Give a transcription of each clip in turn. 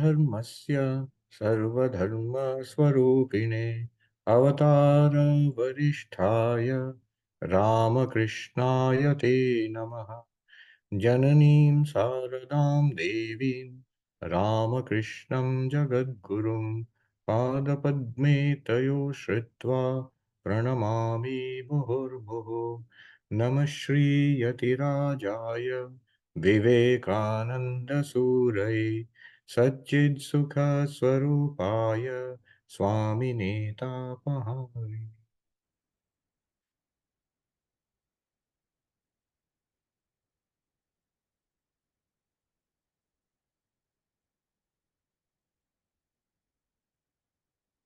धर्मस्य सर्वधर्मस्वरूपिणे अवतार वरिष्ठाय रामकृष्णाय ते नमः। जननीं शारदां देवीं रामकृष्णं जगद्गुरुं पादपद्मे तयो श्रित्वा प्रणमामि मुहुर्मुहुः। नमः श्रीयतिराजाय विवेकानन्दसूरये सच्चित्सुखस्वरूपाय स्वामिने तापहारे।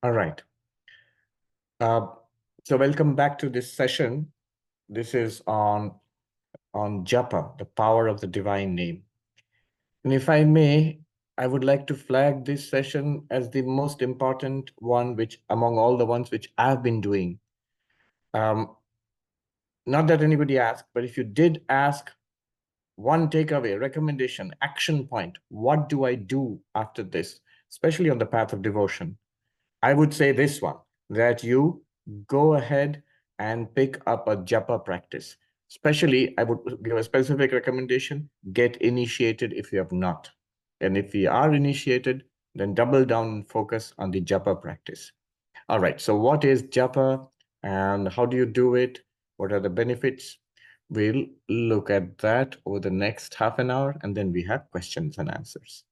All right. Uh, so welcome back to this session. This is on Japa, the power of the divine name. And if I may, I would like to flag this session as the most important one, which among all the ones which I've been doing. Not that anybody asked, but if you did ask, one takeaway, recommendation, action point, what do I do after this, especially on the path of devotion? I would say this one, that you go ahead and pick up a japa practice. Especially, I would give a specific recommendation, get initiated if you have not. And if you are initiated, then double down and focus on the japa practice. All right, so what is japa and how do you do it? What are the benefits? We'll look at that over the next half an hour, and then we have questions and answers.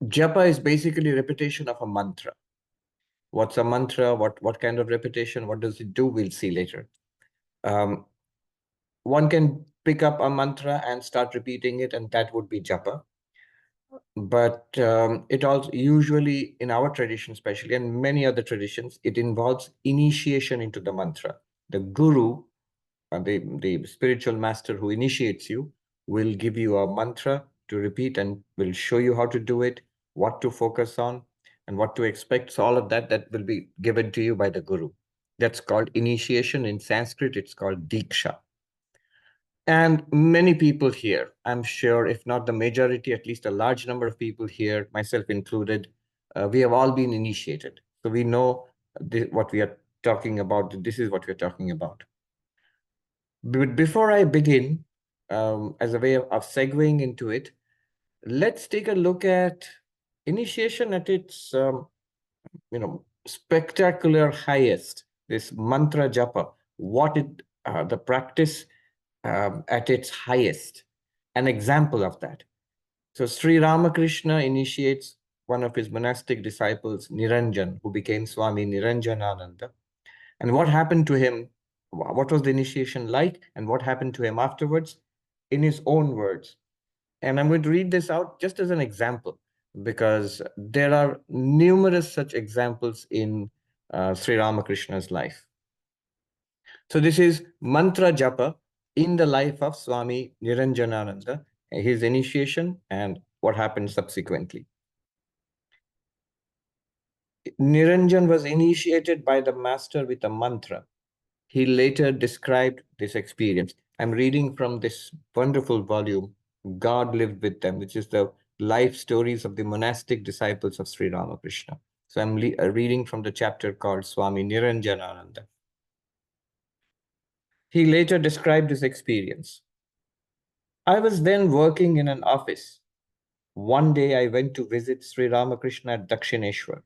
Japa is basically repetition of a mantra. What's a mantra? What kind of repetition? What does it do? We'll see later. One can pick up a mantra and start repeating it, and that would be japa. But it also usually in our tradition, especially, and many other traditions, it involves initiation into the mantra. The guru, the spiritual master who initiates you, will give you a mantra to repeat and will show you how to do it, what to focus on, and what to expect. So all of that will be given to you by the guru. That's called initiation. In Sanskrit, it's called diksha. And many people here, I'm sure, if not the majority, at least a large number of people here, myself included, we have all been initiated. So we know what we are talking about. This is what we're talking about. But before I begin, as a way of segueing into it, let's take a look at initiation at its spectacular highest, this mantra japa, the practice at its highest, an example of that. So Sri Ramakrishna initiates one of his monastic disciples, Niranjan, who became Swami Niranjanananda. And what happened to him? What was the initiation like? And what happened to him afterwards? In his own words. And I'm going to read this out just as an example, because there are numerous such examples in Sri Ramakrishna's life. So this is mantra japa in the life of Swami Niranjanananda, his initiation and what happened subsequently. Niranjan was initiated by the master with a mantra. He later described this experience. I'm reading from this wonderful volume, God Lived with Them, which is the life stories of the monastic disciples of Sri Ramakrishna. So I'm reading from the chapter called Swami Niranjanananda. He later described his experience. I was then working in an office. One day I went to visit Sri Ramakrishna at Dakshineshwar.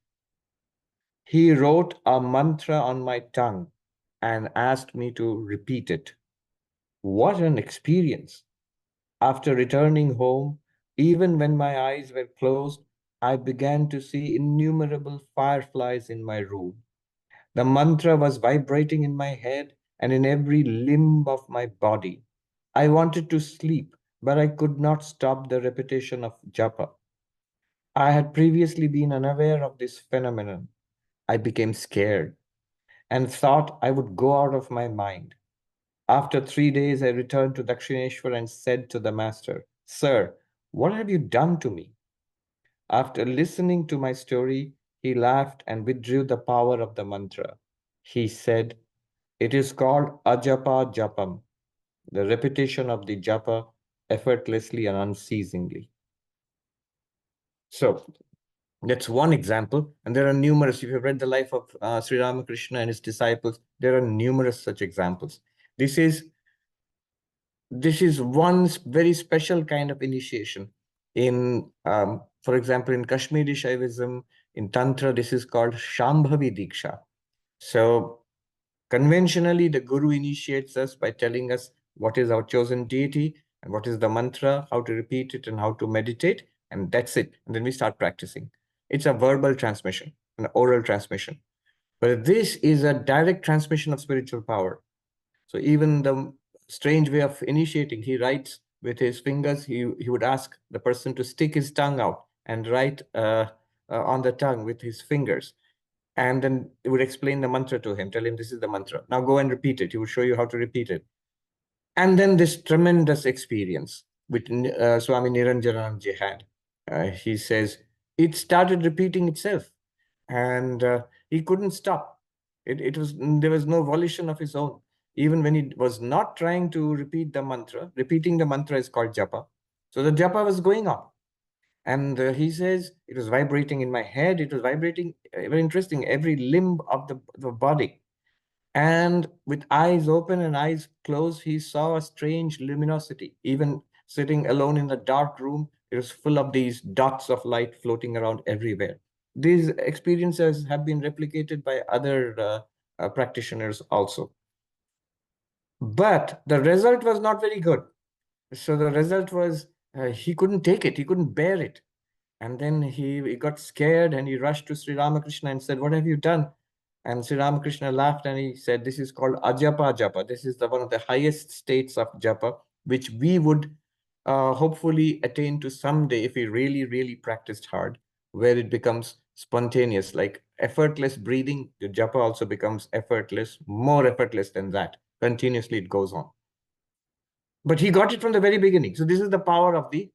He wrote a mantra on my tongue and asked me to repeat it. What an experience! After returning home, even when my eyes were closed, I began to see innumerable fireflies in my room. The mantra was vibrating in my head and in every limb of my body. I wanted to sleep, but I could not stop the repetition of japa. I had previously been unaware of this phenomenon. I became scared and thought I would go out of my mind. After 3 days, I returned to Dakshineshwar and said to the master, Sir, what have you done to me? After listening to my story, he laughed and withdrew the power of the mantra. He said, It is called Ajapa Japam. the repetition of the japa effortlessly and unceasingly. So that's one example. And there are numerous. If you've read the life of Sri Ramakrishna and his disciples, there are numerous such examples. This is one very special kind of initiation. In, for example, in Kashmiri Shaivism, in Tantra, this is called Shambhavi Diksha. So conventionally, the Guru initiates us by telling us what is our chosen deity and what is the mantra, how to repeat it and how to meditate, and that's it. And then we start practicing. It's a verbal transmission, an oral transmission. But this is a direct transmission of spiritual power. So even the strange way of initiating, he writes with his fingers. He would ask the person to stick his tongue out and write on the tongue with his fingers. And then it would explain the mantra to him, tell him this is the mantra. Now go and repeat it. He would show you how to repeat it. And then this tremendous experience which Swami Niranjan had. He says, it started repeating itself. And he couldn't stop. There was no volition of his own. Even when he was not trying to repeat the mantra, repeating the mantra is called japa. So the japa was going on. And he says, it was vibrating in my head. It was vibrating, very interesting, every limb of the body. And with eyes open and eyes closed, he saw a strange luminosity. Even sitting alone in the dark room, it was full of these dots of light floating around everywhere. These experiences have been replicated by other practitioners also. But the result was not very good. So the result was he couldn't take it, he couldn't bear it. And then he got scared and he rushed to Sri Ramakrishna and said, "What have you done?" And Sri Ramakrishna laughed and he said, "This is called Ajapa Japa. This is one of the highest states of Japa, which we would hopefully attain to someday if we really, really practiced hard, where it becomes spontaneous, like effortless breathing. The Japa also becomes effortless, more effortless than that. Continuously it goes on. But he got it from the very beginning. So this is the power of the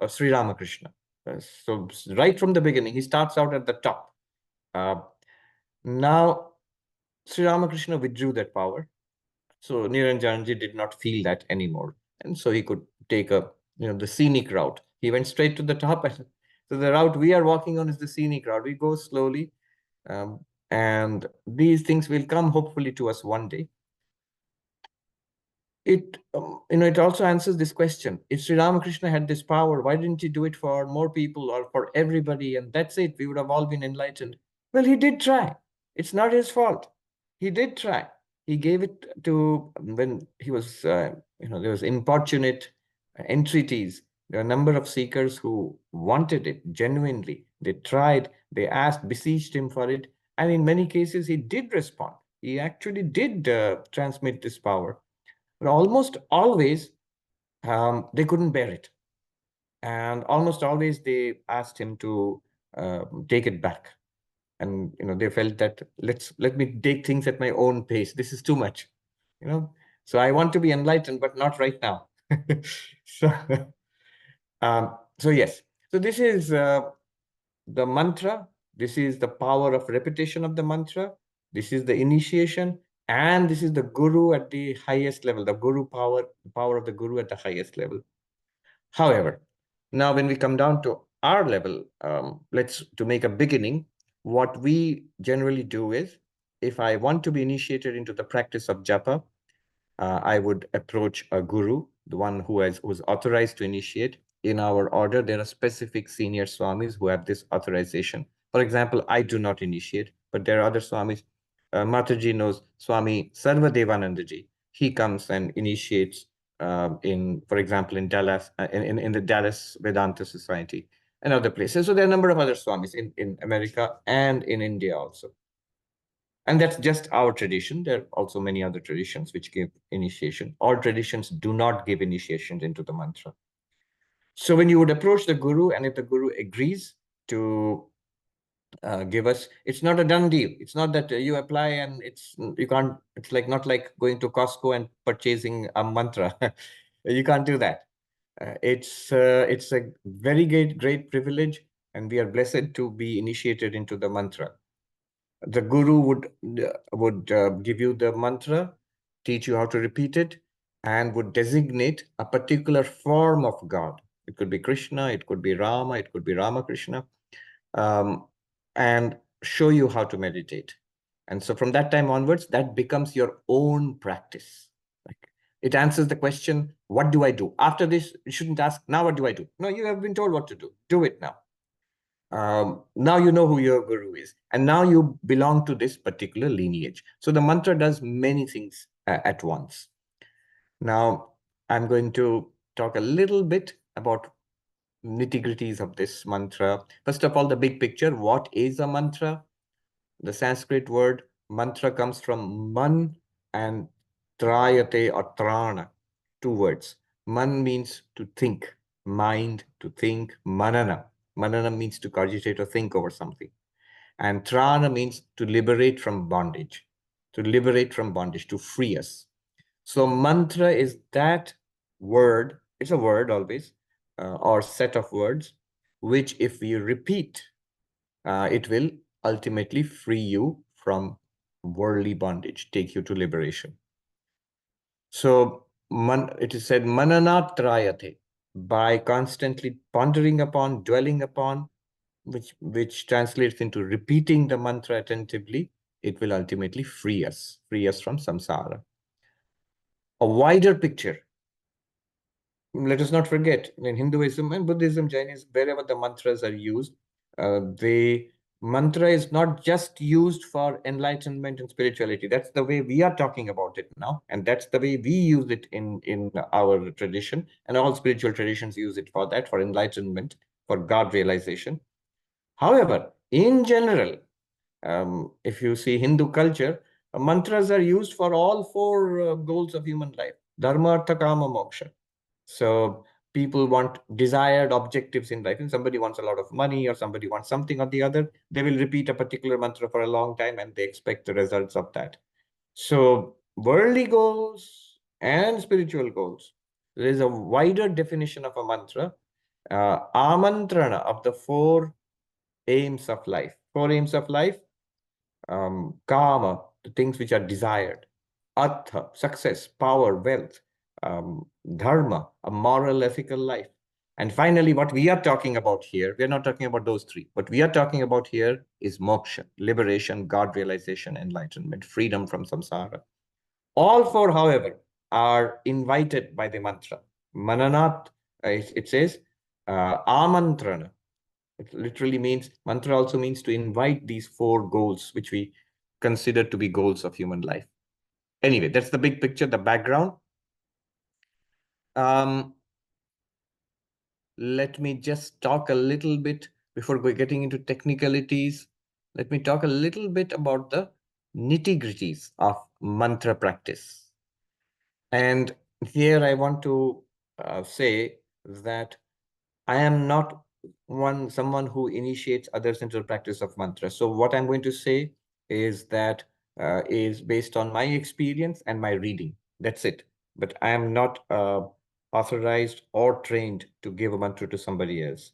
Sri Ramakrishna. So right from the beginning, he starts out at the top. Now, Sri Ramakrishna withdrew that power. So Niranjanji did not feel that anymore. And so he could take the scenic route. He went straight to the top. So the route we are walking on is the scenic route. We go slowly. And these things will come hopefully to us one day. It also answers this question. If Sri Ramakrishna had this power, why didn't he do it for more people or for everybody? And that's it. We would have all been enlightened. Well, he did try. It's not his fault. He did try. He gave it to when he was, there was importunate entreaties. There were a number of seekers who wanted it genuinely. They tried, they asked, beseeched him for it. And in many cases, he did respond. He actually did transmit this power. But almost always, they couldn't bear it. And almost always they asked him to take it back. And they felt that let me take things at my own pace. This is too much. So I want to be enlightened, but not right now. so so yes. So this is the mantra. This is the power of repetition of the mantra. This is the initiation. And this is the guru at the highest level, the guru power, the power of the guru at the highest level. However, now when we come down to our level, to make a beginning, what we generally do is, if I want to be initiated into the practice of japa, I would approach a guru, the one who's authorized to initiate. In our order, there are specific senior swamis who have this authorization. For example, I do not initiate, but there are other swamis. Mataji knows Swami Sarvapriyananda ji. He comes and initiates for example, in Dallas, in the Dallas Vedanta Society and other places. So there are a number of other swamis in America and in India also. And that's just our tradition. There are also many other traditions which give initiation. All traditions do not give initiations into the mantra. So when you would approach the guru, and if the guru agrees to give us, it's not a done deal. It's not that you apply and you can't. It's not like going to Costco and purchasing a mantra. You can't do that. It's a very great privilege, and we are blessed to be initiated into the mantra. The guru would give you the mantra, teach you how to repeat it, and would designate a particular form of God. It could be Krishna, it could be Rama, it could be Ramakrishna, and show you how to meditate. And so from that time onwards, that becomes your own practice. Like, it answers the question, what do I do? After this, you shouldn't ask, now what do I do? No, you have been told what to do. Do it now. Now you know who your guru is. And now you belong to this particular lineage. So the mantra does many things at once. Now, I'm going to talk a little bit about nitty-gritties of this mantra. First of all, the big picture. What is a mantra? The Sanskrit word mantra comes from man and trayate or trana, two words. Man means to think, mind, to think, manana. Manana means to cogitate or think over something. And trana means to liberate from bondage, to free us. So mantra is that word, it's a word always, or set of words, which if you repeat, it will ultimately free you from worldly bondage, take you to liberation. So it is said, mananat trayate, by constantly pondering upon, dwelling upon, which translates into repeating the mantra attentively, it will ultimately free us from samsara. A wider picture. Let us not forget, in Hinduism and Buddhism, Jainism, wherever the mantras are used, the mantra is not just used for enlightenment and spirituality. That's the way we are talking about it now. And that's the way we use it in our tradition. And all spiritual traditions use it for that, for enlightenment, for God realization. However, in general, if you see Hindu culture, mantras are used for all four goals of human life: dharma, artha, kama, moksha. So people want desired objectives in life. If somebody wants a lot of money or somebody wants something or the other, they will repeat a particular mantra for a long time and they expect the results of that. So worldly goals and spiritual goals. There is a wider definition of a mantra, amantrana of the four aims of life. Four aims of life: kama, the things which are desired; artha, success, power, wealth; dharma, a moral, ethical life. And finally, what we are talking about here, we are not talking about those three. What we are talking about here is moksha, liberation, God realization, enlightenment, freedom from samsara. All four, however, are invited by the mantra. Mananat, it says, amantrana. It literally means, mantra also means to invite these four goals, which we consider to be goals of human life. Anyway, that's the big picture, the background. Let me just talk a little bit before getting into technicalities. Let me talk a little bit about the nitty-gritties of mantra practice. And here I want to say that I am not someone who initiates others into the practice of mantra. So what I'm going to say is that is based on my experience and my reading. That's it. But I am not authorized or trained to give a mantra to somebody else.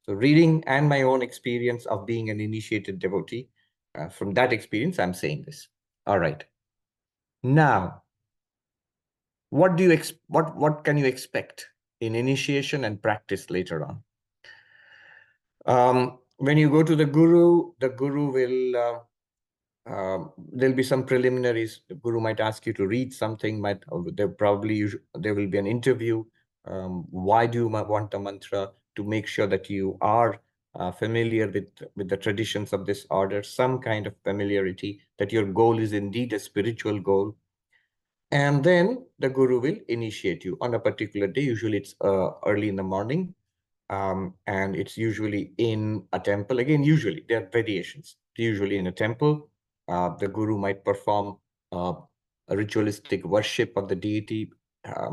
So reading and my own experience of being an initiated devotee, from that experience, I'm saying this. All right. Now, what do you what can you expect in initiation and practice later on? When you go to the guru will there'll be some preliminaries. The guru might ask you to read something. There will be an interview. Why do you want a mantra? To make sure that you are familiar with the traditions of this order, some kind of familiarity, that your goal is indeed a spiritual goal. And then the guru will initiate you on a particular day. Usually it's early in the morning. And it's usually in a temple. Again, usually there are variations. Usually in a temple, the guru might perform a ritualistic worship of the deity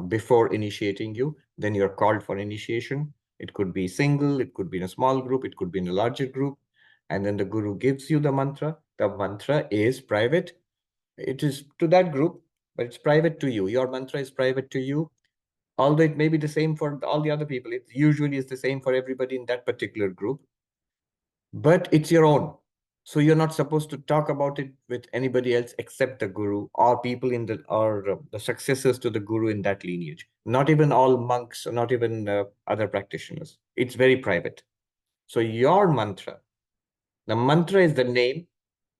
before initiating you. Then you're called for initiation. It could be single, it could be in a small group, it could be in a larger group. And then the guru gives you the mantra. The mantra is private. It is to that group, but it's private to you. Your mantra is private to you. Although it may be the same for all the other people, it usually is the same for everybody in that particular group, but it's your own. So you're not supposed to talk about it with anybody else except the guru or people in the or the successors to the guru in that lineage. Not even all monks, not even other practitioners. It's very private. So your mantra, the mantra is the name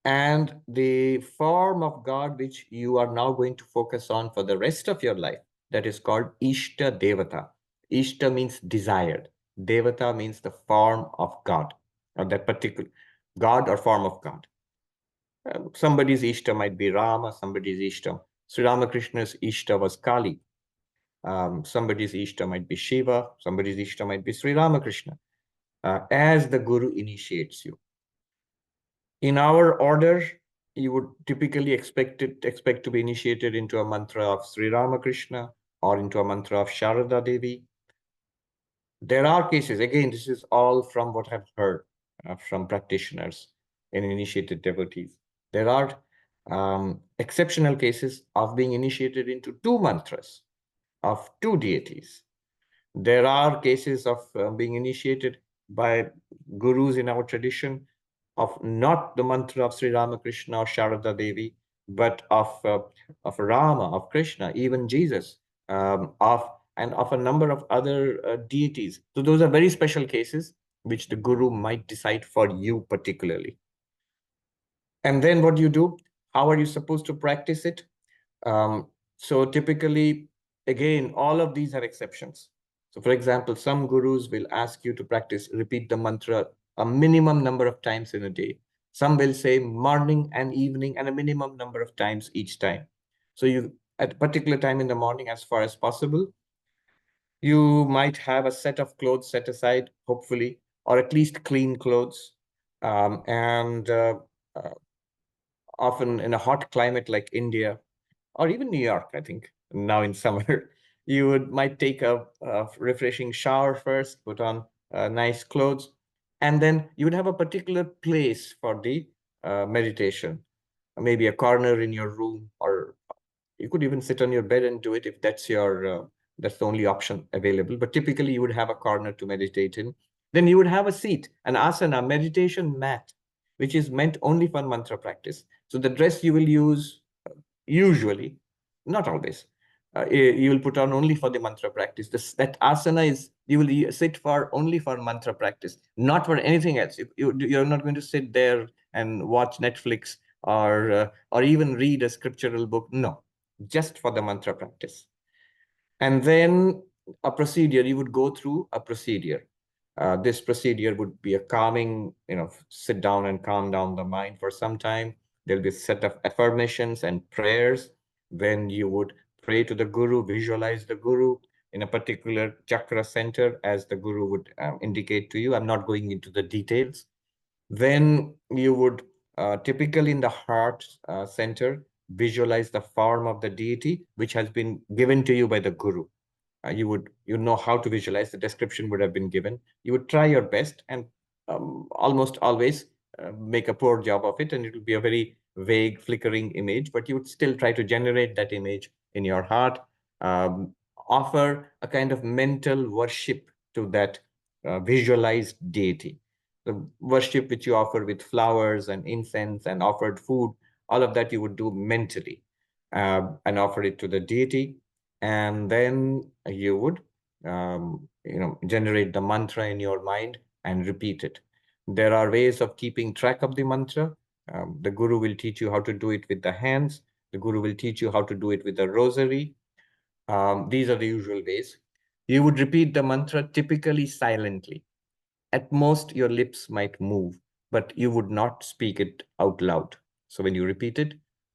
and the form of God which you are now going to focus on for the rest of your life. That is called Ishta Devata. Ishta means desired. Devata means the form of God, or that particular God or form of God. Somebody's Ishta might be Rama, somebody's Ishta. Sri Ramakrishna's Ishta was Kali. Somebody's Ishta might be Shiva, somebody's Ishta might be Sri Ramakrishna, as the Guru initiates you. In our order, you would typically expect to be initiated into a mantra of Sri Ramakrishna or into a mantra of Sharada Devi. There are cases, again, this is all from what I've heard from practitioners and initiated devotees. There are exceptional cases of being initiated into two mantras of two deities. There are cases of being initiated by gurus in our tradition of not the mantra of Sri Ramakrishna or Sharada Devi, but of Rama, of Krishna, even Jesus, of and of a number of other deities. So those are very special cases which the guru might decide for you particularly. And then what do you do? How are you supposed to practice it? So typically, again, all of these are exceptions. So for example, some gurus will ask you to repeat the mantra a minimum number of times in a day. Some will say morning and evening and a minimum number of times each time. So you, at a particular time in the morning, as far as possible, you might have a set of clothes set aside, hopefully, or at least clean clothes. And uh, Often in a hot climate like India, or even New York, I think, now in summer, you would might take a refreshing shower first, put on nice clothes, and then you would have a particular place for the meditation, maybe a corner in your room, or you could even sit on your bed and do it if that's the only option available. But typically, you would have a corner to meditate in. Then you would have a seat, an asana, meditation mat, which is meant only for mantra practice. So the dress you will use usually, not always, you will put on only for the mantra practice. That asana is you will sit for only for mantra practice, not for anything else. You're not going to sit there and watch Netflix or even read a scriptural book. No, just for the mantra practice. And then a procedure, you would go through a procedure. This procedure would be a calming, sit down and calm down the mind for some time. There'll be a set of affirmations and prayers when you would pray to the guru, visualize the guru in a particular chakra center as the guru would indicate to you. I'm not going into the details. Then you would typically in the heart center visualize the form of the deity which has been given to you by the guru. You know how to visualize. The description would have been given. You would try your best and almost always make a poor job of it, and it will be a very vague, flickering image. But you would still try to generate that image in your heart. Offer a kind of mental worship to that visualized deity. The worship which you offer with flowers and incense and offered food, all of that you would do mentally and offer it to the deity, and then you would generate the mantra in your mind and repeat it. There are ways of keeping track of the mantra. The guru will teach you how to do it with the hands. The guru will teach you how to do it with the rosary. These are the usual ways. You would repeat the mantra typically silently. At most, your lips might move, but you would not speak it out loud. So when you repeat it,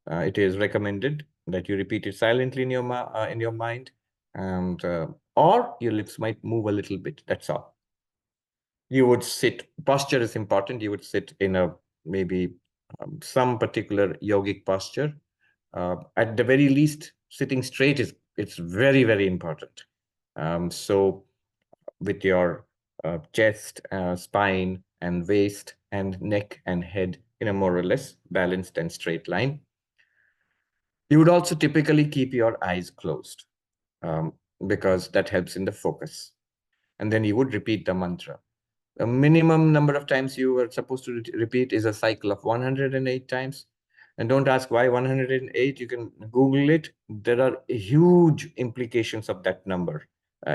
it is recommended that you repeat it silently in your mind, and or your lips might move a little bit. That's all. You would sit. Posture is important. You would sit in a maybe some particular yogic posture. At the very least, sitting straight is it's very very important. So with your chest, spine, and waist, and neck and head in a more or less balanced and straight line. You would also typically keep your eyes closed um, because that helps in the focus. And then you would repeat the mantra. A minimum number of times you were supposed to repeat is a cycle of 108 times. And don't ask why 108. You can Google it. There are huge implications of that number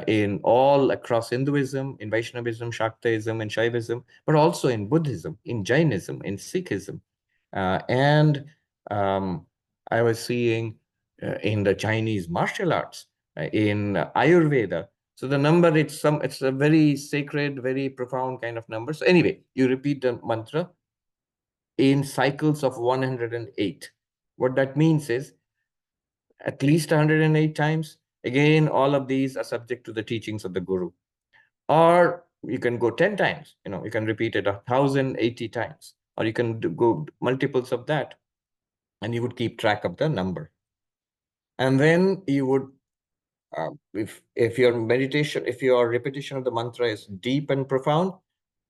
in all across Hinduism, in Vaishnavism, Shaktaism, and Shaivism, but also in Buddhism, in Jainism, in Sikhism. And I was seeing in the Chinese martial arts, in Ayurveda. So the number, it's a very sacred, very profound kind of number. So anyway, you repeat the mantra in cycles of 108. What that means is at least 108 times. Again, all of these are subject to the teachings of the Guru. Or you can go 10 times, you can repeat it 1,080 times, or you can go multiples of that, and you would keep track of the number. And then you would, if your meditation, if your repetition of the mantra is deep and profound,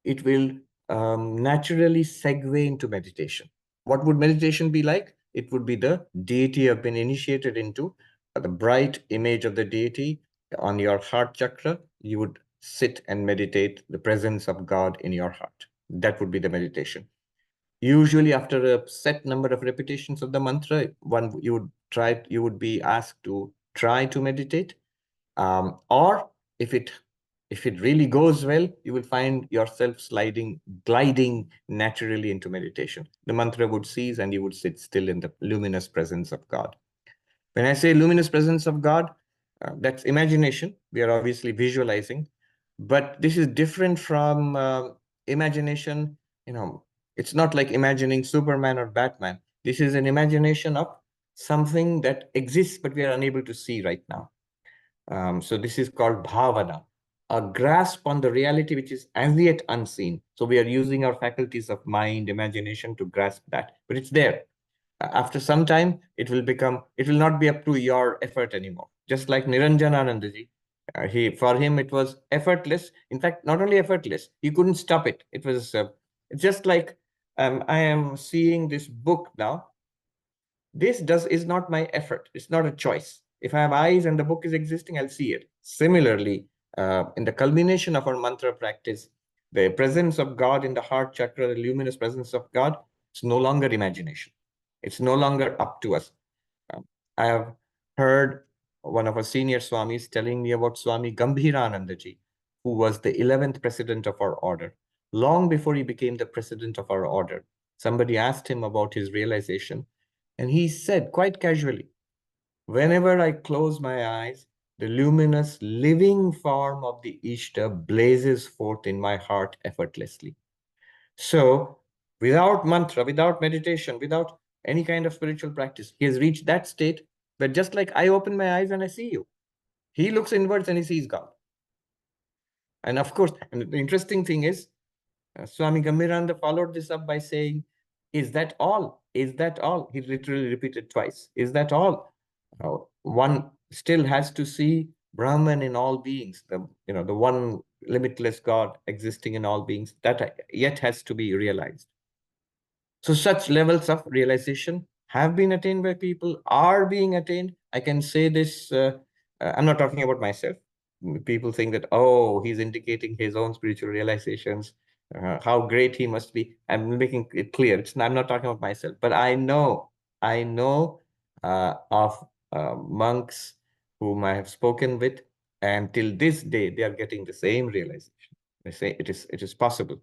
it will naturally segue into meditation. What would meditation be like? It would be the deity you have been initiated into, the bright image of the deity on your heart chakra. You would sit and meditate the presence of God in your heart. That would be the meditation. Usually, after a set number of repetitions of the mantra, you would be asked to try to meditate, or if it really goes well, you will find yourself gliding naturally into meditation. The mantra would cease and you would sit still in the luminous presence of God. When I say luminous presence of God, that's imagination. We are obviously visualizing, but this is different from imagination. It's not like imagining Superman or Batman. This is an imagination of something that exists, but we are unable to see right now. So this is called bhavana, a grasp on the reality which is as yet unseen. So we are using our faculties of mind, imagination to grasp that, but it's there. After some time, it will not be up to your effort anymore. Just like Niranjananandaji, for him, it was effortless. In fact, not only effortless, he couldn't stop it. It's just like, I am seeing this book now. This is not my effort. It's not a choice. If I have eyes and the book is existing, I'll see it. Similarly, in the culmination of our mantra practice, the presence of God in the heart chakra, the luminous presence of God, it's no longer imagination. It's no longer up to us. Um, I have heard one of our senior Swamis telling me about Swami Gambhiranandaji, who was the 11th president of our order. Long before he became the president of our order, somebody asked him about his realization, and he said quite casually, whenever I close my eyes, the luminous living form of the Ishta blazes forth in my heart effortlessly. So, without mantra, without meditation, without any kind of spiritual practice, he has reached that state where just like I open my eyes and I see you, he looks inwards and he sees God. And of course, and the interesting thing is, Swami Gambhirananda followed this up by saying, is that all? Is that all? He literally repeated twice. Is that all? One still has to see Brahman in all beings, the one limitless God existing in all beings, that yet has to be realized. So such levels of realization have been attained by people, are being attained. I can say this, I'm not talking about myself. People think that, oh, he's indicating his own spiritual realizations, how great he must be. I'm making it clear. I'm not talking about myself, but I know of monks whom I have spoken with, and till this day, they are getting the same realization. They say it is possible.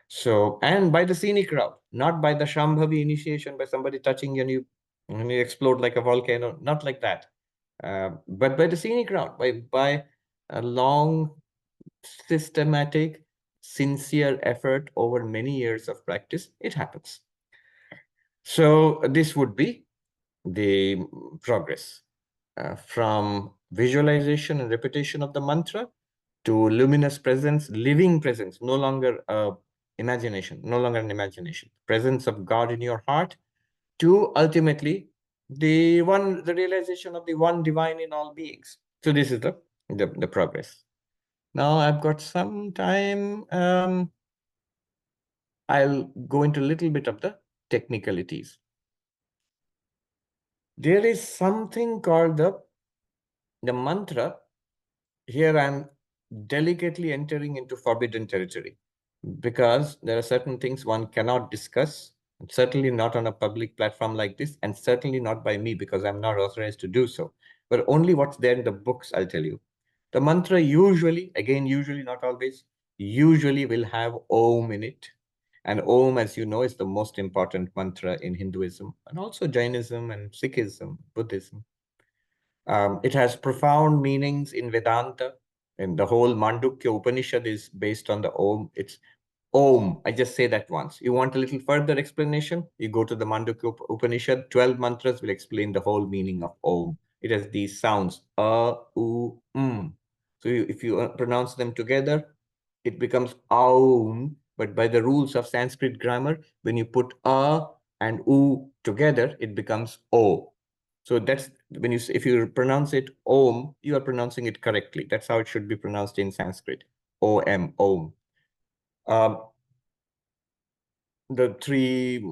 So, and by the scenic route, not by the Shambhavi initiation, by somebody touching you and you explode like a volcano, not like that. But by the scenic route, by a long, systematic, sincere effort over many years of practice, it happens. So this would be the progress from visualization and repetition of the mantra to luminous presence, living presence, no longer imagination, no longer an imagination, presence of God in your heart, to ultimately the realization of the one divine in all beings. So this is the progress. Now I've got some time. I'll go into a little bit of the technicalities. There is something called the mantra. Here I'm delicately entering into forbidden territory, because there are certain things one cannot discuss, certainly not on a public platform like this, and certainly not by me because I'm not authorized to do so. But only what's there in the books, I'll tell you. The mantra usually, again, usually, not always, usually will have Om in it. And Om, as you know, is the most important mantra in Hinduism and also Jainism and Sikhism, Buddhism. It has profound meanings in Vedanta, and the whole Mandukya Upanishad is based on the Om. It's Om. I just say that once. You want a little further explanation? You go to the Mandukya Upanishad. 12 mantras will explain the whole meaning of Om. It has these sounds, U, So if you pronounce them together, it becomes Aum. But by the rules of Sanskrit grammar, when you put A and U together, it becomes O. So that's when if you pronounce it Om, you are pronouncing it correctly. That's how it should be pronounced in Sanskrit. Om, Om. Um, the three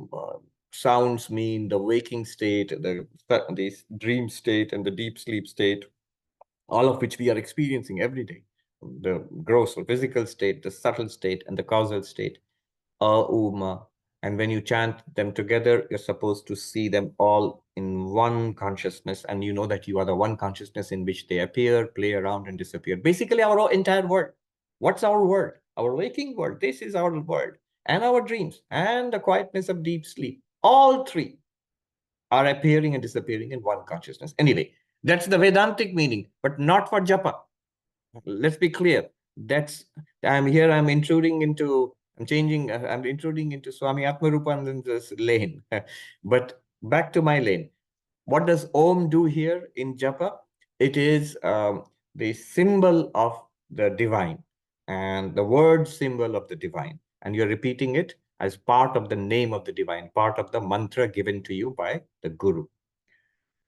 sounds mean the waking state, the dream state, and the deep sleep state, all of which we are experiencing every day. The gross or physical state, the subtle state, and the causal state. Uma. And when you chant them together, you're supposed to see them all in one consciousness, and you know that you are the one consciousness in which they appear, play around, and disappear. Basically, our entire world. What's our world? Our waking world. This is our world. And our dreams, and the quietness of deep sleep. All three are appearing and disappearing in one consciousness. Anyway, that's the Vedantic meaning, but not for Japa. Let's be clear. That's I'm here. I'm intruding into. I'm changing. I'm intruding into Swami Atmarupananda's lane. But back to my lane. What does Om do here in Japa? It is the symbol of the divine and the word symbol of the divine, and you're repeating it as part of the name of the divine, part of the mantra given to you by the Guru.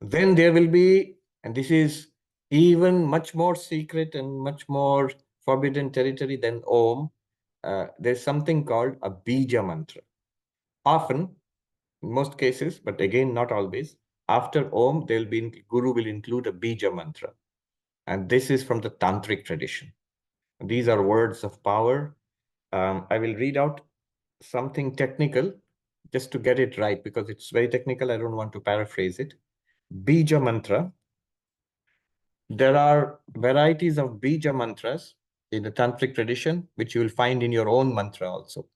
Then there will be, and this is even much more secret and much more forbidden territory than Om, there's something called a beja mantra. Often, in most cases, but again, not always, after Om, Guru will include a beja mantra. And this is from the Tantric tradition. These are words of power. I will read out something technical just to get it right because it's very technical. I don't want to paraphrase it. Bija mantra. There are varieties of bija mantras in the tantric tradition, which you will find in your own mantra also.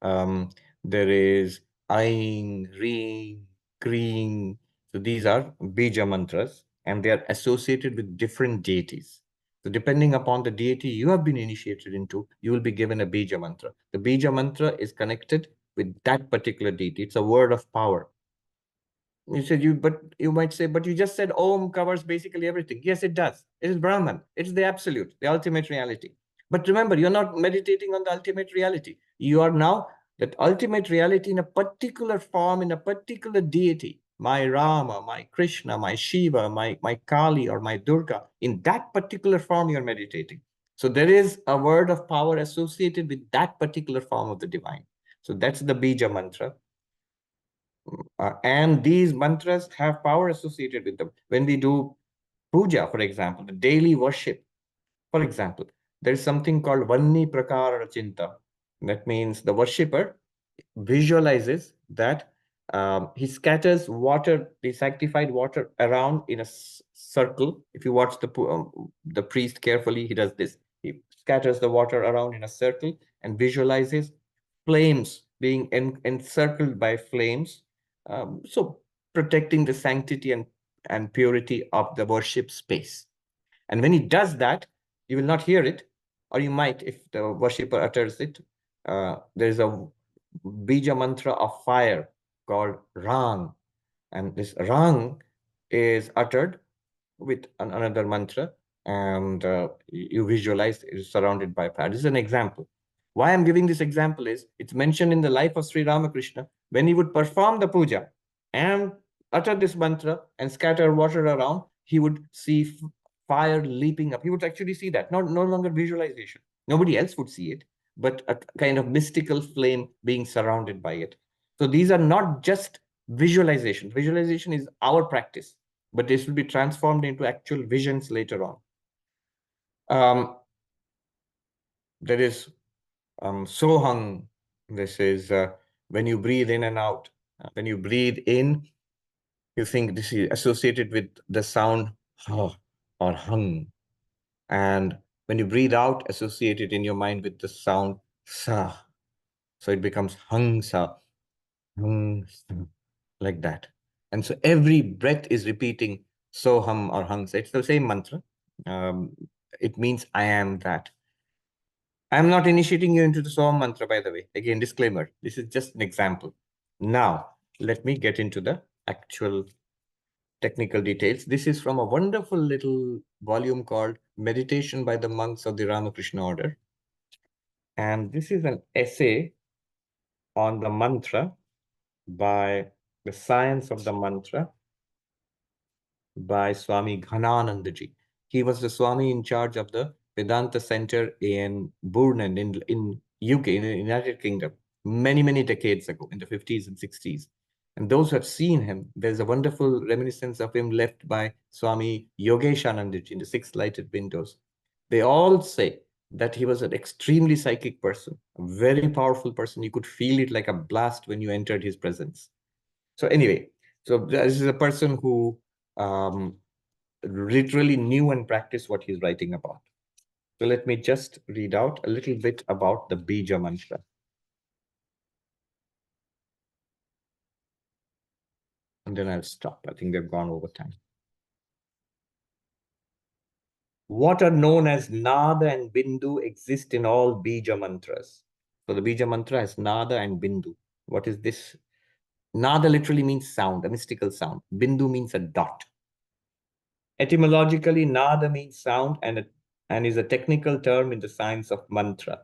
There is Aing, Ring, Kring. So these are bija mantras, and they are associated with different deities. So depending upon the deity you have been initiated into, you will be given a bija mantra. The bija mantra is connected with that particular deity. It's a word of power. But you might say, but you just said Om covers basically everything. Yes, it does. It is Brahman. It is the absolute, the ultimate reality. But remember, you're not meditating on the ultimate reality. You are now that ultimate reality in a particular form, in a particular deity. My Rama, my Krishna, my Shiva, my Kali, or my Durga. In that particular form, you're meditating. So there is a word of power associated with that particular form of the divine. So that's the Bija mantra. And these mantras have power associated with them. When we do puja, for example, the daily worship, for example, there is something called Vanni Prakara Chinta. That means the worshipper visualizes that he scatters water, the sanctified water, around in a circle. If you watch the priest carefully, he does this. He scatters the water around in a circle and visualizes flames being encircled by flames. So protecting the sanctity and purity of the worship space. And when he does that, you will not hear it, or you might if the worshipper utters it. There's a bija mantra of fire called Rang. And this Rang is uttered with another mantra, and you visualize it is surrounded by fire. This is an example. Why I'm giving this example is it's mentioned in the life of Sri Ramakrishna when he would perform the puja and utter this mantra and scatter water around, he would see fire leaping up. He would actually see that, no longer visualization. Nobody else would see it, but a kind of mystical flame being surrounded by it. So these are not just visualization. Visualization is our practice, but this will be transformed into actual visions later on. There is Sohang. This is when you breathe in and out. When you breathe in, you think this is associated with the sound ha or hung. And when you breathe out, associate it in your mind with the sound sa. So it becomes hung sa, hung sa, like that. And so every breath is repeating soham or hung sa. It's the same mantra. Um, it means I am that. I'm not initiating you into the soham mantra, by the way. Again, disclaimer. This is just an example. Now, let me get into the actual technical details. This is from a wonderful little volume called Meditation by the Monks of the Ramakrishna Order. And this is an essay on the mantra by the science of the mantra by Swami Ghananandaji. He was the Swami in charge of the Vedanta Center in Burnen in UK, in the United Kingdom, many decades ago, in the 50s and 60s. And those who have seen him, there's a wonderful reminiscence of him left by Swami Yogeshanandaji in the Six Lighted Windows. They all say that he was an extremely psychic person, a very powerful person. You could feel it like a blast when you entered his presence. So anyway, so this is a person who um, literally knew and practiced what he's writing about. So let me just read out a little bit about the beja mantra. And then I'll stop. I think they've gone over time. What are known as Nada and Bindu exist in all beja mantras. So the beja mantra has Nada and Bindu. What is this? Nada literally means sound, a mystical sound. Bindu means a dot. Etymologically, Nada means sound and is a technical term in the science of mantra.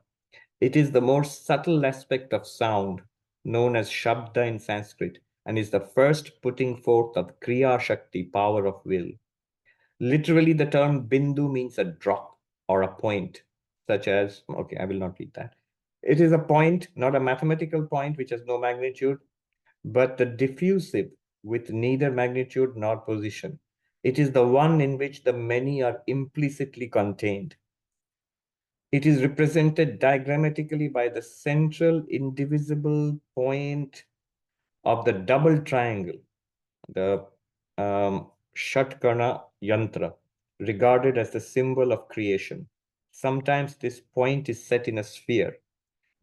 It is the more subtle aspect of sound, known as Shabda in Sanskrit, and is the first putting forth of Kriya Shakti, power of will. Literally, the term Bindu means a drop or a point, such as, okay, I will not read that. It is a point, not a mathematical point which has no magnitude, but the diffusive with neither magnitude nor position. It is the one in which the many are implicitly contained. It is represented diagrammatically by the central indivisible point of the double triangle, the Shatkarna Yantra, regarded as the symbol of creation. Sometimes this point is set in a sphere.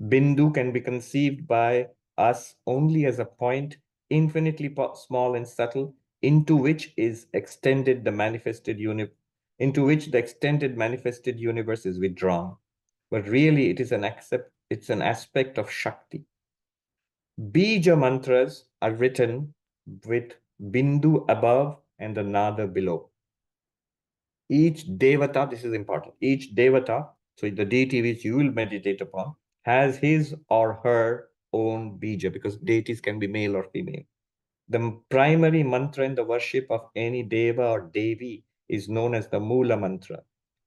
Bindu can be conceived by us only as a point, infinitely small and subtle, into which is extended the manifested universe, into which the extended manifested universe is withdrawn. But really, it's an aspect of Shakti. Bija mantras are written with Bindu above and the Nada below. Each devata, this is important, each devata, so the deity which you will meditate upon, has his or her own bija, because deities can be male or female. The primary mantra in the worship of any deva or devi is known as the Mula mantra.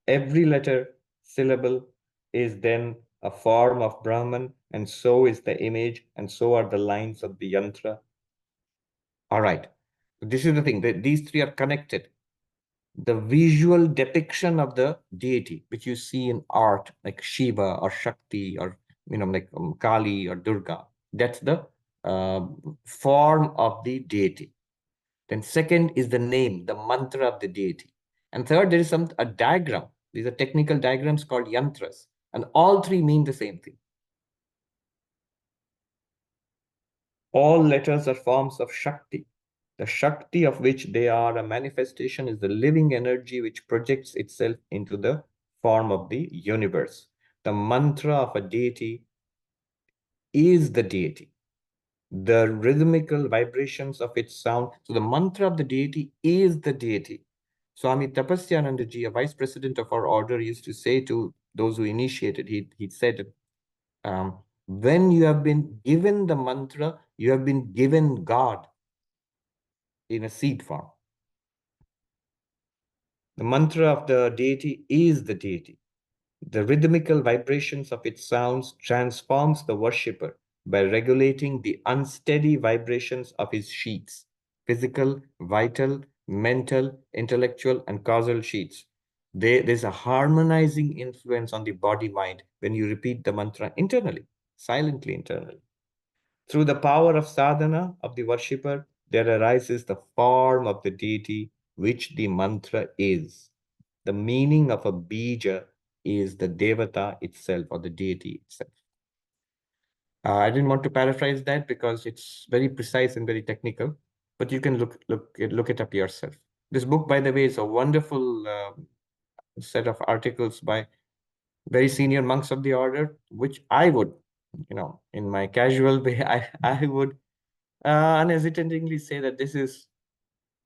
Every letter, syllable is then a form of Brahman, and so is the image, and so are the lines of the yantra. All right. This is the thing, that these three are connected. The visual depiction of the deity, which you see in art, like Shiva or Shakti or like Kali or Durga, that's the form of the deity. Then second is the name, the mantra of the deity. And third, there is a diagram. These are technical diagrams called yantras. And all three mean the same thing. All letters are forms of Shakti. The Shakti of which they are a manifestation is the living energy which projects itself into the form of the universe. The mantra of a deity is the deity. The rhythmical vibrations of its sound. So the mantra of the deity is the deity. Swami Tapasyanandaji, a vice president of our order, used to say to those who initiated, he said, when you have been given the mantra, you have been given God in a seed form. The mantra of the deity is the deity. The rhythmical vibrations of its sounds transforms the worshipper by regulating the unsteady vibrations of his sheets, physical, vital, mental, intellectual, and causal sheets. There's a harmonizing influence on the body-mind when you repeat the mantra internally, silently internally. Through the power of sadhana of the worshipper, there arises the form of the deity which the mantra is. The meaning of a beja is the devata itself or the deity itself. I didn't want to paraphrase that because it's very precise and very technical, but you can look it up yourself. This book, by the way, is a wonderful set of articles by very senior monks of the order, which I would, in my casual way, I would unhesitatingly say that this is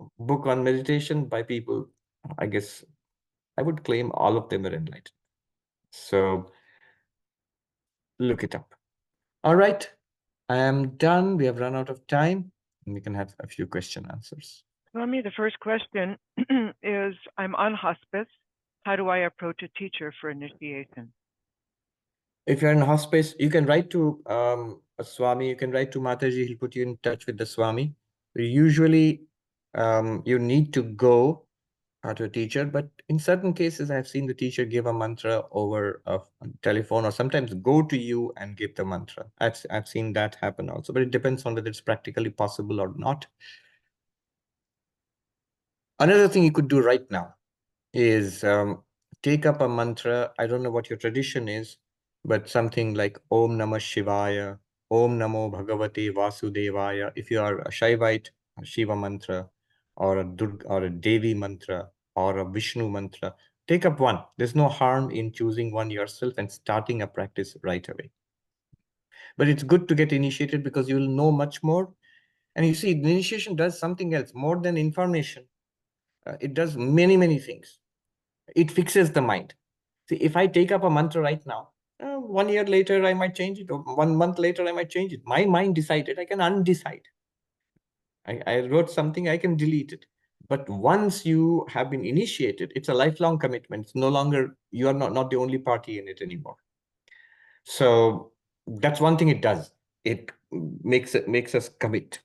a book on meditation by people, I guess I would claim all of them are enlightened. So look it up. All right, I am done. We have run out of time and we can have a few question answers. Swami, the first question is, I'm on hospice. How do I approach a teacher for initiation? If you're in hospice, you can write to a Swami, you can write to Mataji, he'll put you in touch with the Swami. Usually, you need to go to a teacher, but in certain cases, I've seen the teacher give a mantra over a telephone or sometimes go to you and give the mantra. I've seen that happen also, but it depends on whether it's practically possible or not. Another thing you could do right now is take up a mantra. I don't know what your tradition is, but something like Om Namah Shivaya, Om Namo Bhagavate Vasudevaya. If you are a Shaivite, a Shiva mantra, or a Durga or a Devi mantra, or a Vishnu mantra, take up one. There's no harm in choosing one yourself and starting a practice right away. But it's good to get initiated because you will know much more. And you see, the initiation does something else more than information. It does many, many things. It fixes the mind. See, if I take up a mantra right now, 1 year later, I might change it, or 1 month later, I might change it. My mind decided, I can undecide. I wrote something, I can delete it. But once you have been initiated, it's a lifelong commitment. It's no longer, you are not the only party in it anymore. So that's one thing it does. It makes us commit.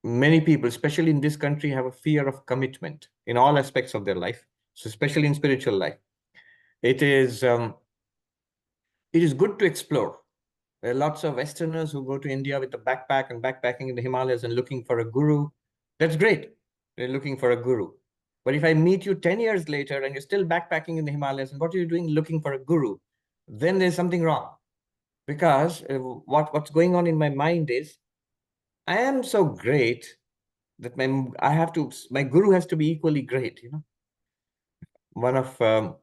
Many people, especially in this country, have a fear of commitment in all aspects of their life. So especially in spiritual life. It is good to explore. There are lots of Westerners who go to India with a backpack and backpacking in the Himalayas and looking for a guru. That's great. They're looking for a guru. But if I meet you 10 years later and you're still backpacking in the Himalayas, and what are you doing looking for a guru? Then there's something wrong. Because what's going on in my mind is, I am so great that my guru has to be equally great. One of a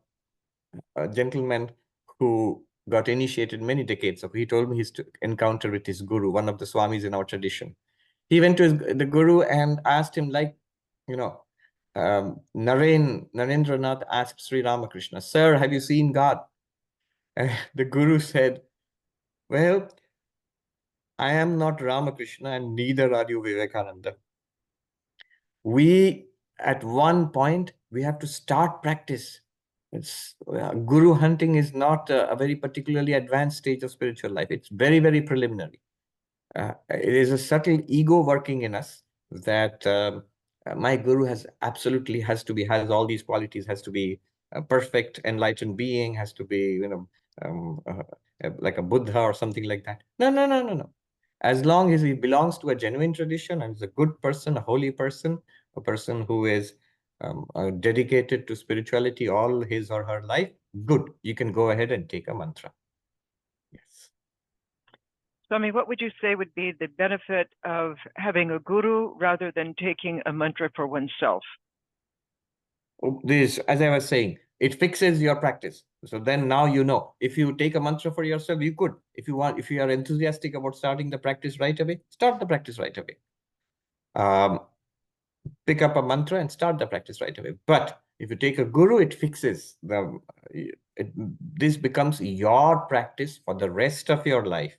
gentleman who got initiated many decades ago. He told me his encounter with his guru, one of the Swamis in our tradition. He went to the guru and asked him, like, Narendranath asked Sri Ramakrishna, "Sir, have you seen God?" And the guru said, "Well, I am not Ramakrishna and neither are you Vivekananda. At one point, we have to start practice. Guru hunting is not a very particularly advanced stage of spiritual life. It's very, very preliminary. It is a subtle ego working in us that my guru has all these qualities, has to be a perfect enlightened being, has to be, like a Buddha or something like that. No, no, no, no, no. As long as he belongs to a genuine tradition and is a good person, a holy person, a person who is dedicated to spirituality all his or her life, good. You can go ahead and take a mantra. Yes. Swami, what would you say would be the benefit of having a guru rather than taking a mantra for oneself? This, as I was saying, it fixes your practice. So then now you know, if you take a mantra for yourself, you could. If you are enthusiastic about starting the practice right away, start the practice right away. Pick up a mantra and start the practice right away. But if you take a guru, it fixes this becomes your practice for the rest of your life.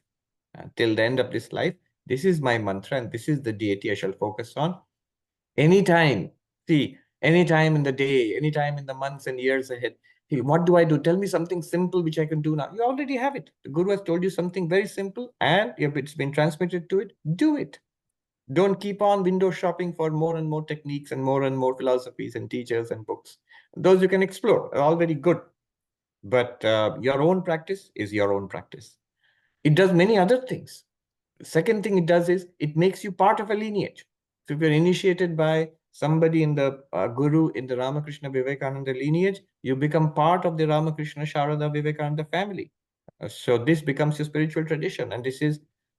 Till the end of this life, this is my mantra and this is the deity I shall focus on. Anytime in the day, anytime in the months and years ahead. What do I do? Tell me something simple which I can do now. You already have it. The guru has told you something very simple and if it's been transmitted to it, do it. Don't keep on window shopping for more and more techniques and more philosophies and teachers and books. Those you can explore, all very good. But your own practice is your own practice. It does many other things. The second thing it does is it makes you part of a lineage. So if you're initiated by somebody in the guru in the Ramakrishna Vivekananda lineage, you become part of the Ramakrishna Sharada Vivekananda family. So this becomes your spiritual tradition, and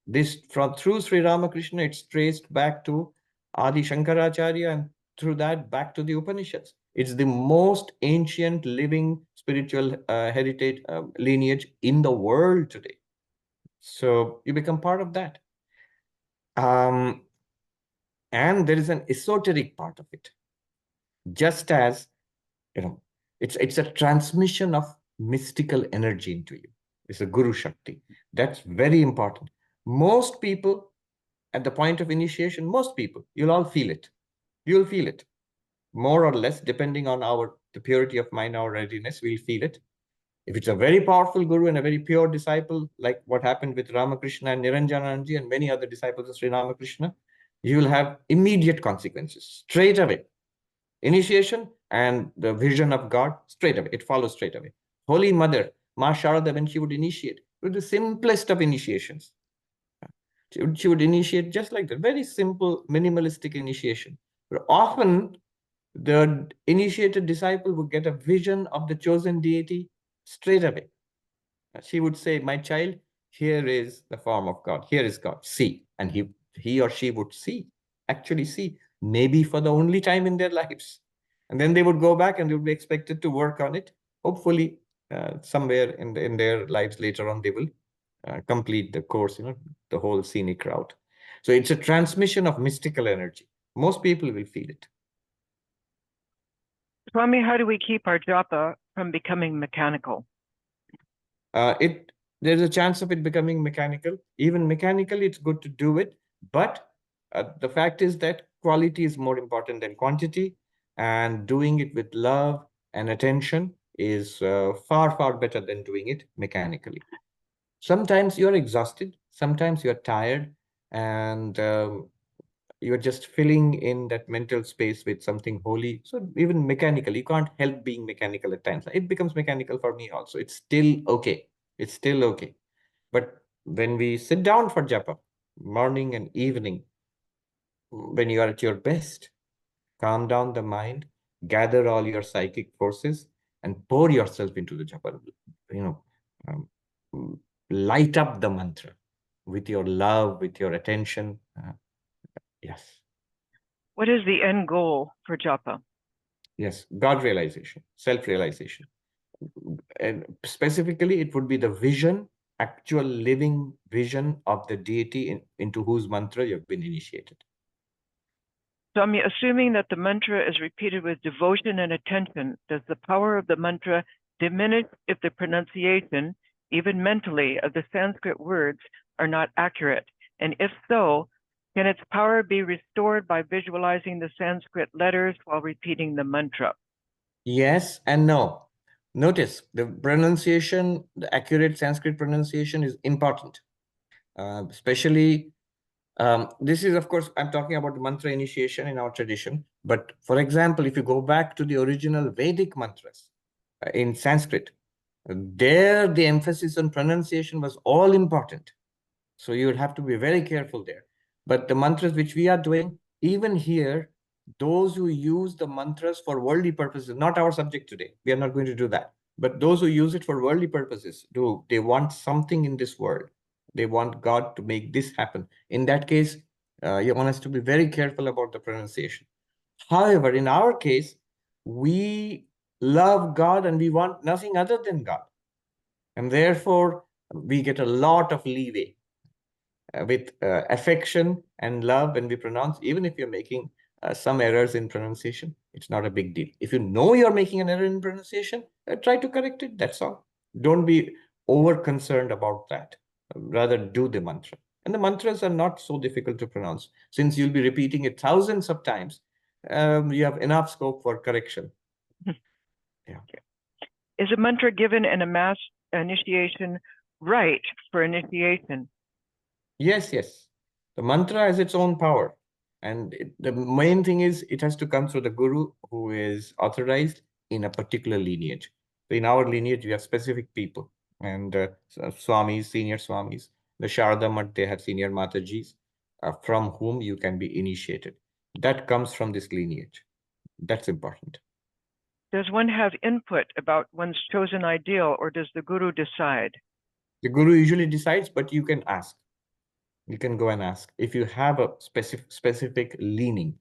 this from through Sri Ramakrishna, it's traced back to Adi Shankaracharya, and through that back to the Upanishads. It's the most ancient living spiritual heritage lineage in the world today. So you become part of that. And there is an esoteric part of it. Just as, it's a transmission of mystical energy into you. It's a Guru Shakti. That's very important. Most people at the point of initiation, most people, you'll all feel it. You'll feel it. More or less, depending on the purity of mind, our readiness, we'll feel it. If it's a very powerful guru and a very pure disciple, like what happened with Ramakrishna and Niranjananji and many other disciples of Sri Ramakrishna, you will have immediate consequences straight away. Initiation and the vision of God, straight away. It follows straight away. Holy Mother, Ma Sharada, when she would initiate, with the simplest of initiations, she would initiate just like that, very simple, minimalistic initiation. But often, the initiated disciple would get a vision of the chosen deity straight away. She would say, my child, here is the form of God. Here is God. See. And he or she would actually see, maybe for the only time in their lives. And then they would go back and they would be expected to work on it. Hopefully, somewhere in their lives later on, they will complete the course, the whole scenic route. So it's a transmission of mystical energy. Most people will feel it. Swami, how do we keep our japa from becoming mechanical? There's a chance of it becoming mechanical. Even mechanically, it's good to do it. But the fact is that quality is more important than quantity. And doing it with love and attention is far, far better than doing it mechanically. Sometimes you're exhausted. Sometimes you're tired. And you're just filling in that mental space with something holy. So even mechanically, you can't help being mechanical at times. It becomes mechanical for me also. It's still okay. It's still okay. But when we sit down for japa, morning and evening, when you are at your best, calm down the mind, gather all your psychic forces, and pour yourself into the japa. Light up the mantra with your love, with your attention. Yes. What is the end goal for japa? Yes, God realization, self-realization. And specifically, it would be the vision, actual living vision of the deity into whose mantra you've been initiated. So I'm assuming that the mantra is repeated with devotion and attention. Does the power of the mantra diminish if the pronunciation, even mentally, of the Sanskrit words are not accurate? And if so, can its power be restored by visualizing the Sanskrit letters while repeating the mantra? Yes and no. Notice the pronunciation, the accurate Sanskrit pronunciation is important, especially. This is, of course, I'm talking about mantra initiation in our tradition. But for example, if you go back to the original Vedic mantras in Sanskrit, there the emphasis on pronunciation was all important. So you would have to be very careful there. But the mantras which we are doing, even here, those who use the mantras for worldly purposes, not our subject today, we are not going to do that. But those who use it for worldly purposes, they want something in this world. They want God to make this happen. In that case, you want us to be very careful about the pronunciation. However, in our case, we love God and we want nothing other than God. And therefore, we get a lot of leeway with affection and love when we pronounce. Even if you're making some errors in pronunciation, it's not a big deal. If you know you're making an error in pronunciation, try to correct it. That's all. Don't be over concerned about that. Rather, do the mantra. And the mantras are not so difficult to pronounce. Since you'll be repeating it thousands of times, you have enough scope for correction. Yeah. Is a mantra given in a mass initiation right for initiation? Yes, yes. The mantra has its own power. And the main thing is it has to come through the guru who is authorized. in a particular lineage. So in our lineage, we have specific people, and Swamis, senior Swamis, the Sharada Mat, they have senior Matajis, from whom you can be initiated. That comes from this lineage. That's important. Does one have input about one's chosen ideal, or does the guru decide? The guru usually decides, but you can ask. You can go and ask if you have a specific leaning.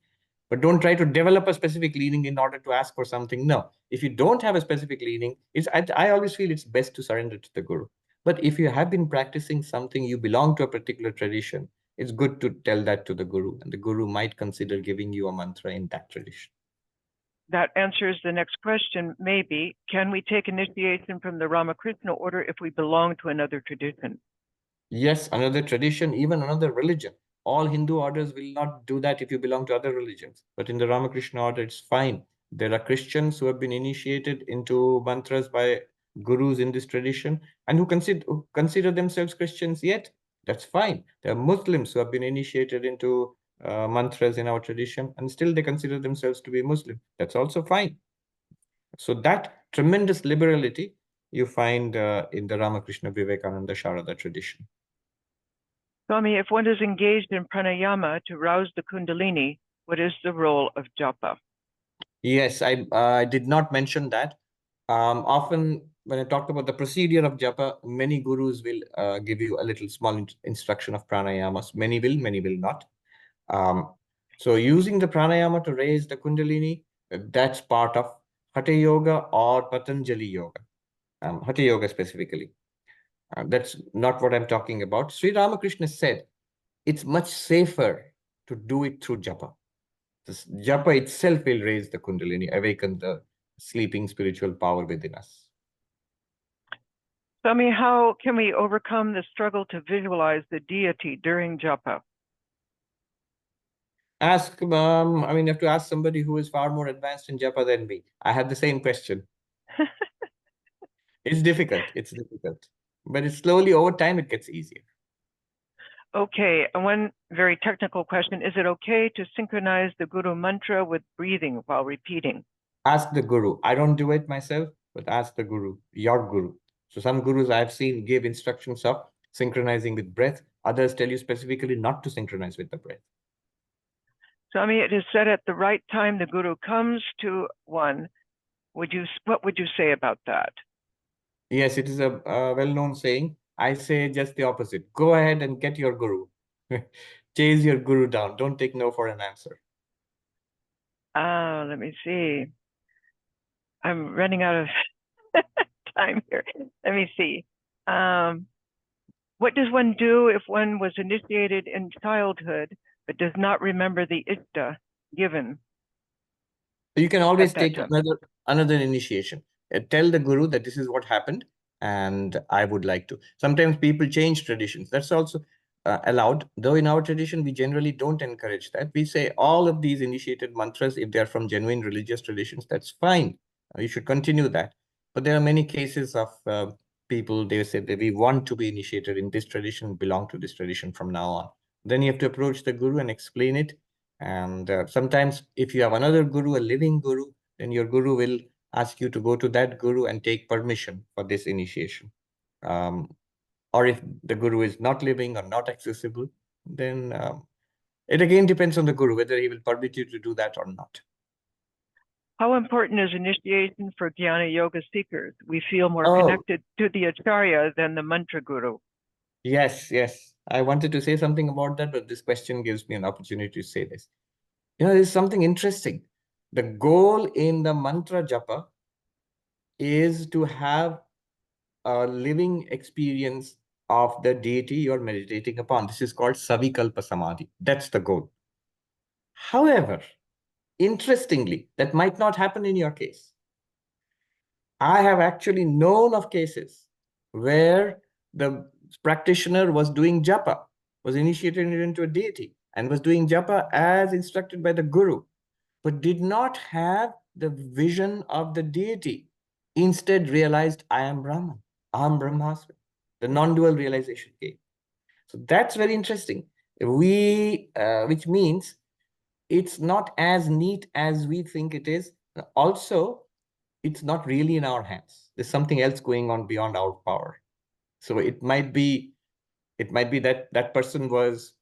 But don't try to develop a specific leaning in order to ask for something. No, if you don't have a specific leaning, I always feel it's best to surrender to the guru. But if you have been practicing something, you belong to a particular tradition, it's good to tell that to the guru, and the guru might consider giving you a mantra in that tradition. That answers the next question, maybe. Can we take initiation from the Ramakrishna order if we belong to another tradition? Yes, another tradition, even another religion. All Hindu orders will not do that if you belong to other religions. But in the Ramakrishna order, it's fine. There are Christians who have been initiated into mantras by gurus in this tradition and who consider themselves Christians yet. That's fine. There are Muslims who have been initiated into mantras in our tradition and still they consider themselves to be Muslim. That's also fine. So that tremendous liberality you find in the Ramakrishna Vivekananda Sharada tradition. Swami, if one is engaged in pranayama to rouse the kundalini, what is the role of japa? Yes, I did not mention that. Often when I talked about the procedure of japa, many gurus will give you a little small instruction of pranayamas. Many will not. So using the pranayama to raise the kundalini, that's part of Hatha Yoga or Patanjali Yoga. Hatha Yoga specifically. That's not what I'm talking about. Sri Ramakrishna said it's much safer to do it through japa. This japa itself will raise the kundalini, awaken the sleeping spiritual power within us. Swami, how can we overcome the struggle to visualize the deity during japa? Ask, you have to ask somebody who is far more advanced in japa than me. I have the same question. It's difficult. But it's slowly over time, it gets easier. Okay, and one very technical question. Is it okay to synchronize the Guru mantra with breathing while repeating? Ask the guru. I don't do it myself, but ask the guru, your guru. So some gurus I've seen give instructions of synchronizing with breath. Others tell you specifically not to synchronize with the breath. Swami, it is said at the right time the Guru comes to one. What would you say about that? Yes, it is a well-known saying. I say just the opposite. Go ahead and get your guru. Chase your guru down. Don't take no for an answer. Let me see. I'm running out of time here. Let me see. What does one do if one was initiated in childhood but does not remember the ishta given? You can always that take time? another initiation. Tell the guru that this is what happened, and I would like to. Sometimes people change traditions. That's also allowed. Though in our tradition, we generally don't encourage that. We say all of these initiated mantras, if they're from genuine religious traditions, that's fine. You should continue that. But there are many cases of people, they say that we want to be initiated in this tradition, belong to this tradition from now on. Then you have to approach the guru and explain it. And sometimes if you have another guru, a living guru, then your guru will ask you to go to that guru and take permission for this initiation. Or if the guru is not living or not accessible, then it again depends on the guru whether he will permit you to do that or not. How important is initiation for Jnana Yoga seekers? We feel more connected to the Acharya than the mantra guru. Yes. I wanted to say something about that, but this question gives me an opportunity to say this. There's something interesting. The goal in the mantra japa is to have a living experience of the deity you're meditating upon. This is called Savikalpa Samadhi. That's the goal. However, interestingly, that might not happen in your case. I have actually known of cases where the practitioner was doing japa, was initiated into a deity, and was doing japa as instructed by the guru, but did not have the vision of the deity. Instead, realized, I am Brahman, Aham Brahmasmi. The non-dual realization came. So that's very interesting. Which means it's not as neat as we think it is. Also, it's not really in our hands. There's something else going on beyond our power. So it might be that that person was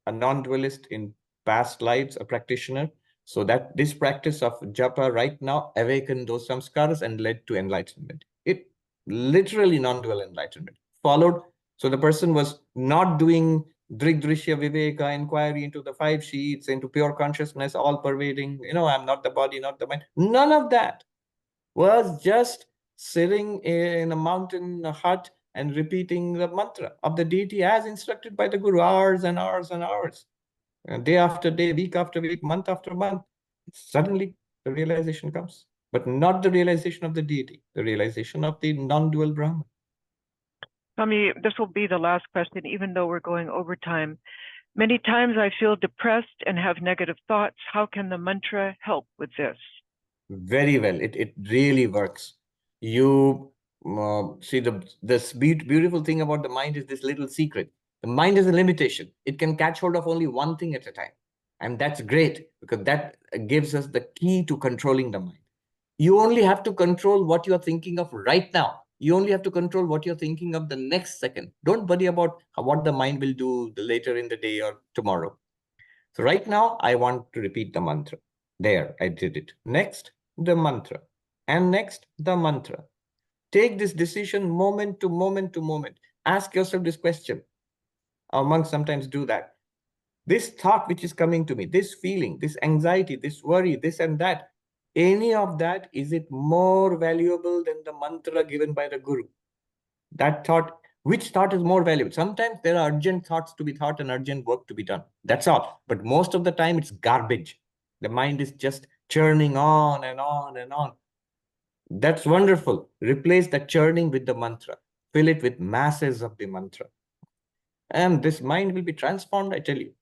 a non-dualist in past lives, a practitioner, so that this practice of japa right now awakened those samskaras and led to enlightenment. It literally non-dual enlightenment followed. So the person was not doing drigdrishya viveka, inquiry into the five sheets, into pure consciousness, all pervading, I'm not the body, not the mind. None of that. Was just sitting in a mountain hut and repeating the mantra of the deity as instructed by the Guru, hours and hours and hours, day after day, week after week, month after month. Suddenly, the realization comes, but not the realization of the deity, the realization of the non-dual Brahman. Swami, this will be the last question, even though we're going over time. Many times I feel depressed and have negative thoughts. How can the mantra help with this? Very well. It really works. You see, this beautiful thing about the mind is this little secret. The mind is a limitation. It can catch hold of only one thing at a time. And that's great because that gives us the key to controlling the mind. You only have to control what you're thinking of right now. You only have to control what you're thinking of the next second. Don't worry about what the mind will do later in the day or tomorrow. So right now, I want to repeat the mantra. There, I did it. Next, the mantra. And next, the mantra. Take this decision moment to moment to moment. Ask yourself this question. Our monks sometimes do that. This thought which is coming to me, this feeling, this anxiety, this worry, this and that, any of that, is it more valuable than the mantra given by the Guru? That thought, which thought is more valuable? Sometimes there are urgent thoughts to be thought and urgent work to be done. That's all. But most of the time, it's garbage. The mind is just churning on and on and on. That's wonderful. Replace that churning with the mantra. Fill it with masses of the mantra. And this mind will be transformed, I tell you.